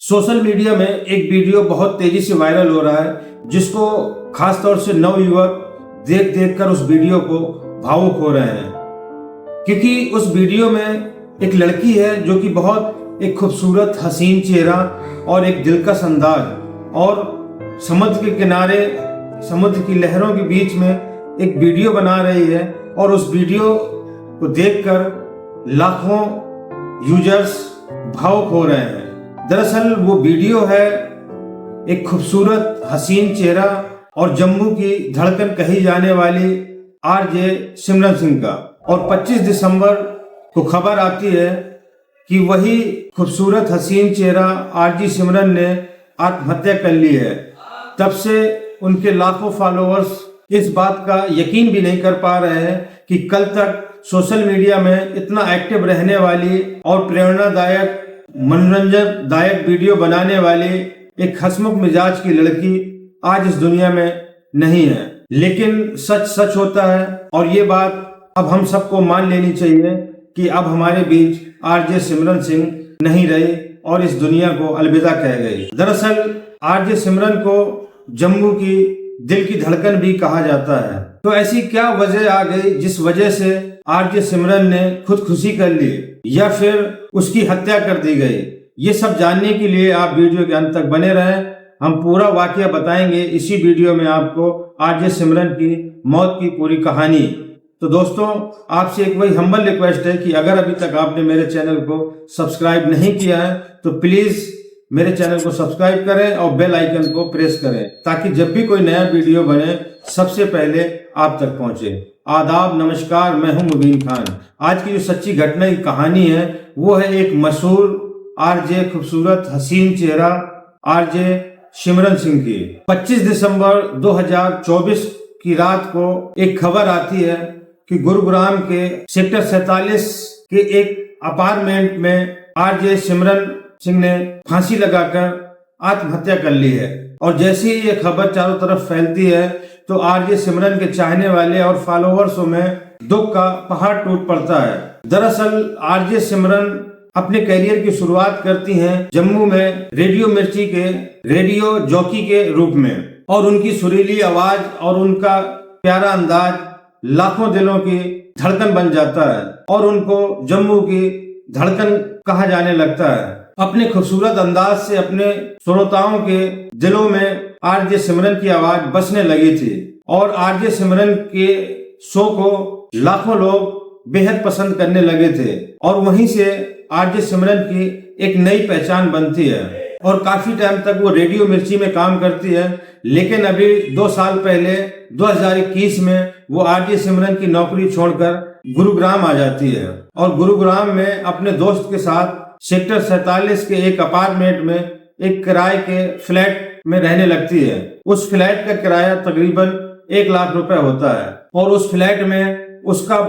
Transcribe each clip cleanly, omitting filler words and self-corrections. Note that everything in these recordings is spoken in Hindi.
सोशल मीडिया में एक वीडियो बहुत तेजी से वायरल हो रहा है, जिसको खासतौर से नवयुवक देख देख कर उस वीडियो को भावुक हो रहे हैं। क्योंकि उस वीडियो में एक लड़की है जो कि बहुत एक खूबसूरत हसीन चेहरा और एक दिलकश अंदाज और समुद्र के किनारे समुद्र की लहरों के बीच में एक वीडियो बना रही है, और उस वीडियो को देखकर लाखों यूजर्स भावुक हो रहे हैं। दरअसल वो वीडियो है एक खूबसूरत हसीन चेहरा और जम्मू की धड़कन कही जाने वाली आरजे सिमरन सिंह का। और 25 दिसंबर को खबर आती है कि वही खूबसूरत हसीन चेहरा आरजे सिमरन ने आत्महत्या कर ली है। तब से उनके लाखों फॉलोअर्स इस बात का यकीन भी नहीं कर पा रहे हैं कि कल तक सोशल मीडिया में इतना एक्टिव रहने वाली और प्रेरणादायक मनोरंजनदायक वीडियो बनाने वाली एक हंसमुख मिजाज की लड़की आज इस दुनिया में नहीं है। लेकिन सच सच होता है, और ये बात अब हम सबको मान लेनी चाहिए कि अब हमारे बीच आरजे सिमरन सिंह नहीं रही और इस दुनिया को अलविदा कह गई। दरअसल आरजे सिमरन को जम्मू की दिल की धड़कन भी कहा जाता है। तो ऐसी क्या वजह आ गई जिस वजह से आरजे सिमरन ने खुदकुशी कर ली या फिर उसकी हत्या कर दी गई? ये सब जानने के लिए आप वीडियो के अंत तक बने रहें। हम पूरा वाकया बताएंगे इसी वीडियो में आपको, आरजे सिमरन की मौत की पूरी कहानी। तो दोस्तों, आपसे एक वही हम्बल रिक्वेस्ट है कि अगर अभी तक आपने मेरे चैनल को सब्सक्राइब नहीं किया है तो प्लीज मेरे चैनल को सब्सक्राइब करें और बेल आइकन को प्रेस करें, ताकि जब भी कोई नया वीडियो बने सबसे पहले आप तक पहुंचे। आदाब, नमस्कार, मैं हूं मुबीन खान। आज की जो सच्ची घटना की कहानी है वो है एक मशहूर आरजे खूबसूरत हसीन चेहरा आरजे सिमरन सिंह की। 25 दिसंबर 2024 की रात को एक खबर आती है कि गुरुग्राम के सेक्टर 47 के एक अपार्टमेंट में आरजे सिमरन सिंह ने फांसी लगाकर आत्महत्या कर ली है। और जैसे ही ये खबर चारों तरफ फैलती है तो आरजे सिमरन के चाहने वाले और फॉलोअर्सों में दुख का पहाड़ टूट पड़ता है। दरअसल आरजे सिमरन अपने करियर की शुरुआत करती हैं जम्मू में रेडियो मिर्ची के रेडियो जॉकी के रूप में, और उनकी सुरीली आवाज और उनका प्यारा अंदाज लाखों दिलों की धड़कन बन जाता है और उनको जम्मू की धड़कन कहा जाने लगता है। अपने खूबसूरत अंदाज से अपने श्रोताओं के दिलों में आरजे सिमरन की आवाज बसने लगी थी, और आरजे सिमरन के शो को लाखों लोग बेहद पसंद करने लगे थे। और वहीं से आरजे सिमरन की एक नई पहचान बनती है और काफी टाइम तक वो रेडियो मिर्ची में काम करती है। लेकिन अभी 2 साल पहले 2021 में वो आरजे सिमरन की नौकरी छोड़कर गुरुग्राम आ जाती है और गुरुग्राम में अपने दोस्त के साथ सेक्टर 47 के एक अपार्टमेंट में एक किराए के फ्लैट में रहने लगती है। उस फ्लैट का किराया तकरीबन 1 लाख रुपए होता है, और उस फ्लैट में उसका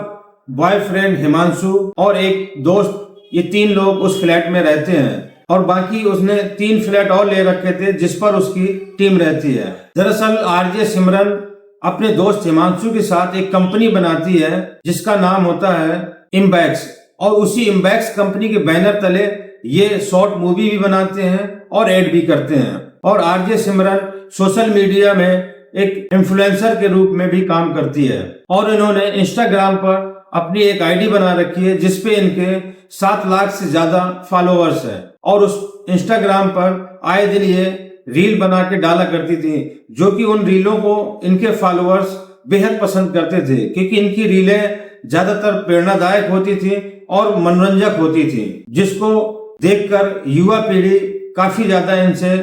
बॉयफ्रेंड हिमांशु और एक दोस्त, ये 3 लोग उस फ्लैट में रहते हैं। और बाकी उसने 3 फ्लैट और ले रखे थे जिस पर उसकी टीम रहती है। दरअसल आरजे सिमरन अपने दोस्त हिमांशु के साथ एक कंपनी बनाती है जिसका नाम होता है इम्बैक्स, और उसी इम्बैक्स कंपनी के बैनर तले ये शॉर्ट मूवी भी बनाते हैं और एड भी करते हैं। और आरजे सिमरन सोशल मीडिया में एक इन्फ्लुएंसर के रूप में भी काम करती है, और इन्होंने इंस्टाग्राम पर अपनी एक आईडी बना रखी है जिसपे इनके 7 लाख से ज्यादा फॉलोअर्स है। और उस इंस्टाग्राम पर आए दिन ये रील बना के डाला करती थी, जो कि उन रीलों को इनके फॉलोअर्स बेहद पसंद करते थे, क्योंकि इनकी रीलें ज्यादातर प्रेरणादायक होती थी और मनोरंजक होती थी, जिसको देखकर युवा पीढ़ी काफी ज्यादा इनसे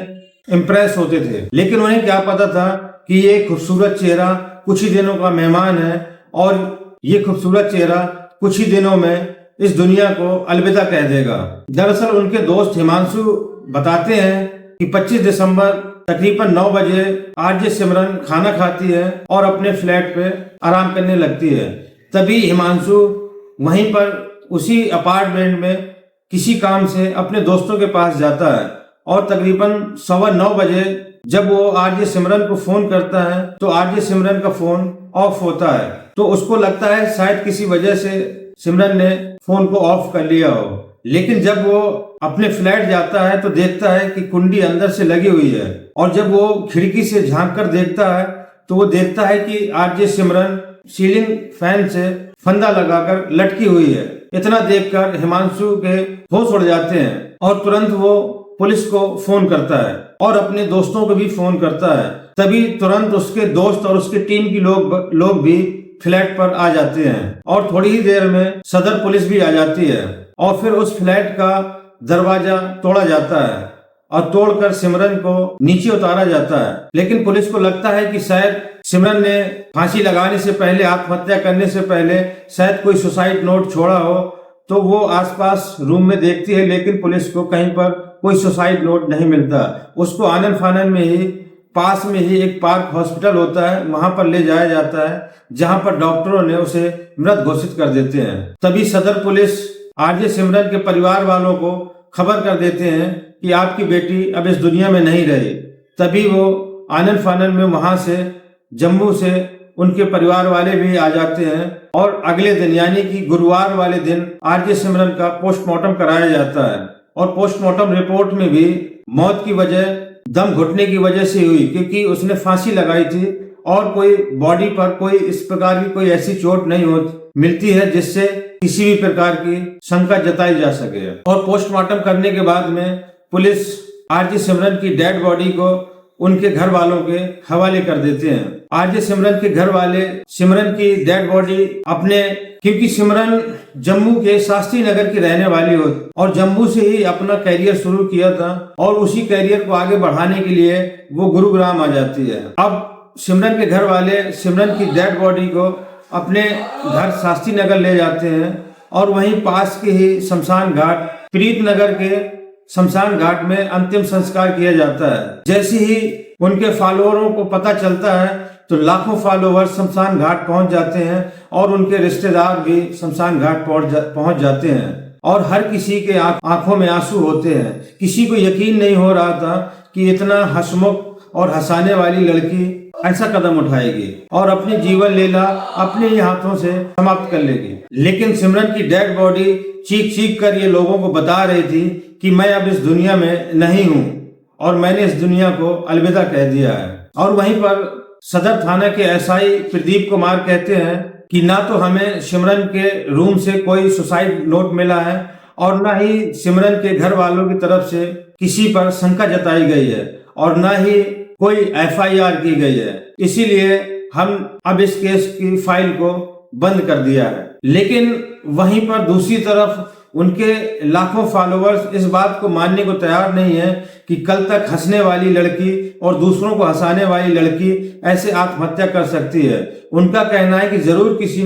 इम्प्रेस होते थे। लेकिन उन्हें क्या पता था कि ये खूबसूरत चेहरा कुछ ही दिनों का मेहमान है, और ये खूबसूरत चेहरा कुछ ही दिनों में इस दुनिया को अलविदा कह देगा। दरअसल उनके दोस्त हिमांशु बताते हैं कि 25 दिसंबर तकरीबन 9 बजे आरजे सिमरन खाना खाती है और अपने फ्लैट पे आराम करने लगती है। तभी हिमांशु वहीं पर उसी अपार्टमेंट में किसी काम से अपने दोस्तों के पास जाता है, और तकरीबन 9:15 बजे जब वो आरजे सिमरन को फोन करता है तो आरजे सिमरन का फोन ऑफ होता है। तो उसको लगता है शायद किसी वजह से सिमरन ने फोन को ऑफ कर लिया हो, लेकिन जब वो अपने फ्लैट जाता है तो देखता है कि कुंडी अंदर से लगी हुई है, और जब वो खिड़की से झांक कर देखता है तो वो देखता है कि आरजे सिमरन सीलिंग फैन से फंदा लगाकर लटकी हुई है। इतना देखकर हिमांशु के होश उड़ जाते हैं और तुरंत वो पुलिस को फोन करता है और अपने दोस्तों को भी फोन करता है। तभी तुरंत उसके दोस्त और उसके टीम की लोग भी फ्लैट पर आ जाते हैं और थोड़ी ही देर में सदर पुलिस भी आ जाती है और फिर उस फ्लैट का दरवाजा तोड़ा जाता है और तोड़कर सिमरन को नीचे उतारा जाता है। लेकिन पुलिस को लगता है कि शायद सिमरन ने फांसी लगाने से पहले, आत्महत्या करने से पहले शायद कोई सुसाइड नोट छोड़ा हो, तो वो आसपास रूम में देखती है, लेकिन पुलिस को कहीं पर कोई सुसाइड नोट नहीं मिलता। उसको आनन फानन में ही पास में ही एक पार्क हॉस्पिटल होता है, वहां पर ले जाया जाता है, जहां पर डॉक्टरों ने उसे मृत घोषित कर देते हैं। तभी सदर पुलिस आरजे सिमरन के परिवार वालों को खबर कर देते हैं कि आपकी बेटी अब इस दुनिया में नहीं रही। तभी वो आनन फानन में वहां से जम्मू से उनके परिवार वाले भी आ जाते हैं और अगले दिन यानी कि गुरुवार वाले दिन आरजे सिमरन का पोस्टमार्टम कराया जाता है। और पोस्टमार्टम रिपोर्ट में भी मौत की वजह दम घुटने की वजह से हुई, क्योंकि उसने फांसी लगाई थी और कोई बॉडी पर कोई इस प्रकार की कोई ऐसी चोट नहीं मिलती है जिससे किसी भी प्रकार की शंका जताई जा सके। और पोस्टमार्टम करने के बाद में पुलिस आरजे सिमरन की डेड बॉडी को उनके घर वालों के हवाले कर देते हैं। आरजे सिमरन के घर वाले सिमरन की डेड बॉडी क्योंकि सिमरन जम्मू के शास्त्री नगर की रहने वाली हो और जम्मू से ही अपना कैरियर शुरू किया था और उसी कैरियर को आगे बढ़ाने के लिए वो गुरुग्राम आ जाती है। अब सिमरन के घर वाले सिमरन की डेड बॉडी को अपने घर शास्त्री नगर ले जाते हैं और वहीं पास के ही शमशान घाट प्रीत नगर के शमशान घाट में अंतिम संस्कार किया जाता है। जैसे ही उनके फॉलोअरों को पता चलता है तो लाखों फॉलोअर्स शमशान घाट पहुंच जाते हैं और उनके रिश्तेदार भी शमशान घाट पहुंच जाते हैं और हर किसी के आंखों में आंसू होते हैं। किसी को यकीन नहीं हो रहा था कि इतना हंसमुख और हंसाने वाली लड़की ऐसा कदम उठाएगी और अपनी जीवन लीला अपने ही हाथों से समाप्त कर लेगी। लेकिन सिमरन की डेड बॉडी चीख चीख कर ये लोगों को बता रही थी कि मैं अब इस दुनिया में नहीं हूँ और मैंने इस दुनिया को अलविदा कह दिया है। और वहीं पर सदर थाना के एसआई प्रदीप कुमार कहते हैं कि ना तो हमें सिमरन के रूम से कोई सुसाइड नोट मिला है और ना ही सिमरन के घर वालों की तरफ से किसी पर शंका जताई गई है और ना ही कोई एफआईआर की गई है। इसीलिए हम अब इस केस की फाइल को बंद कर दिया है। लेकिन वहीं पर दूसरी तरफ उनके लाखों फॉलोअर्स इस बात को मानने को तैयार नहीं है कि कल तक हंसने वाली लड़की और दूसरों को हंसाने वाली लड़की ऐसे आत्महत्या कर सकती है। उनका कहना है कि जरूर किसी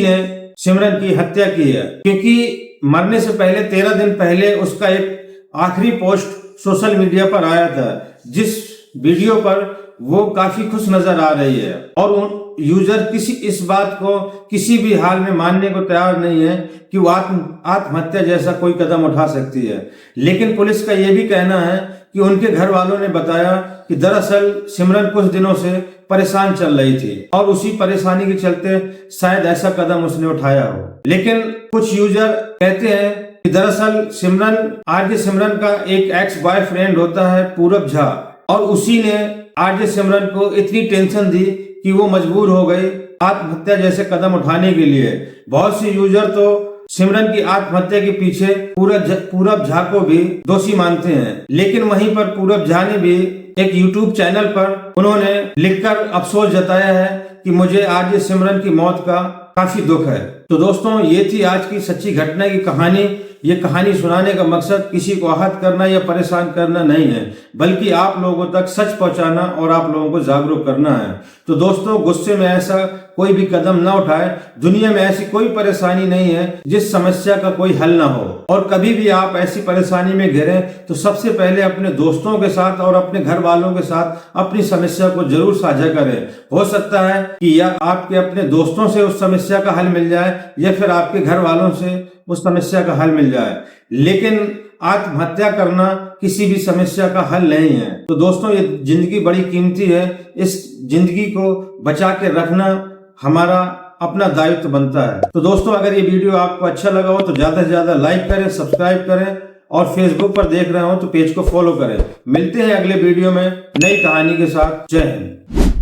ने सिमरन की हत्या की है, क्योंकि मरने से पहले 13 दिन पहले उसका एक आखिरी पोस्ट सोशल मीडिया पर आया था, जिस वीडियो पर वो काफी खुश नजर आ रही है और यूजर इस बात को किसी भी हाल में मानने को तैयार नहीं है कि वो आत्महत्या जैसा कोई कदम उठा सकती है। लेकिन पुलिस का यह भी कहना है कि उनके घर वालों ने बताया कि दरअसल सिमरन कुछ दिनों से परेशान चल रही थी और उसी परेशानी के चलते शायद ऐसा कदम उसने उठाया हो। लेकिन कुछ यूजर कहते हैं कि दरअसल आरजे सिमरन का एक एक्स बॉयफ्रेंड होता है पूरब झा, और उसी ने आरजे सिमरन को इतनी टेंशन दी कि वो मजबूर हो गई आत्महत्या जैसे कदम उठाने के लिए। बहुत से यूजर तो सिमरन की आत्महत्या के पीछे पूरब झा को भी दोषी मानते हैं। लेकिन वहीं पर पूरब झा ने भी एक यूट्यूब चैनल पर उन्होंने लिखकर अफसोस जताया है कि मुझे आज सिमरन की मौत का काफी दुख है। तो दोस्तों, ये थी आज की सच्ची घटना की कहानी। ये कहानी सुनाने का मकसद किसी को आहत करना या परेशान करना नहीं है, बल्कि आप लोगों तक सच पहुंचाना और आप लोगों को जागरूक करना है। तो दोस्तों, गुस्से में ऐसा कोई भी कदम ना उठाए। दुनिया में ऐसी कोई परेशानी नहीं है जिस समस्या का कोई हल ना हो, और कभी भी आप ऐसी परेशानी में घिरे तो सबसे पहले अपने दोस्तों के साथ और अपने घर वालों के साथ अपनी समस्या को जरूर साझा करें। हो सकता है कि या आपके अपने दोस्तों से उस समस्या का हल मिल जाए या फिर आपके घर वालों से उस समस्या का हल मिल जाए, लेकिन आत्महत्या करना किसी भी समस्या का हल नहीं है। तो दोस्तों, ये जिंदगी बड़ी कीमती है। इस जिंदगी को बचा के रखना हमारा अपना दायित्व बनता है। तो दोस्तों, अगर ये वीडियो आपको अच्छा लगा हो तो ज्यादा से ज्यादा लाइक करें, सब्सक्राइब करें और फेसबुक पर देख रहे हो तो पेज को फॉलो करें। मिलते हैं अगले वीडियो में नई कहानी के साथ। जय हिंद।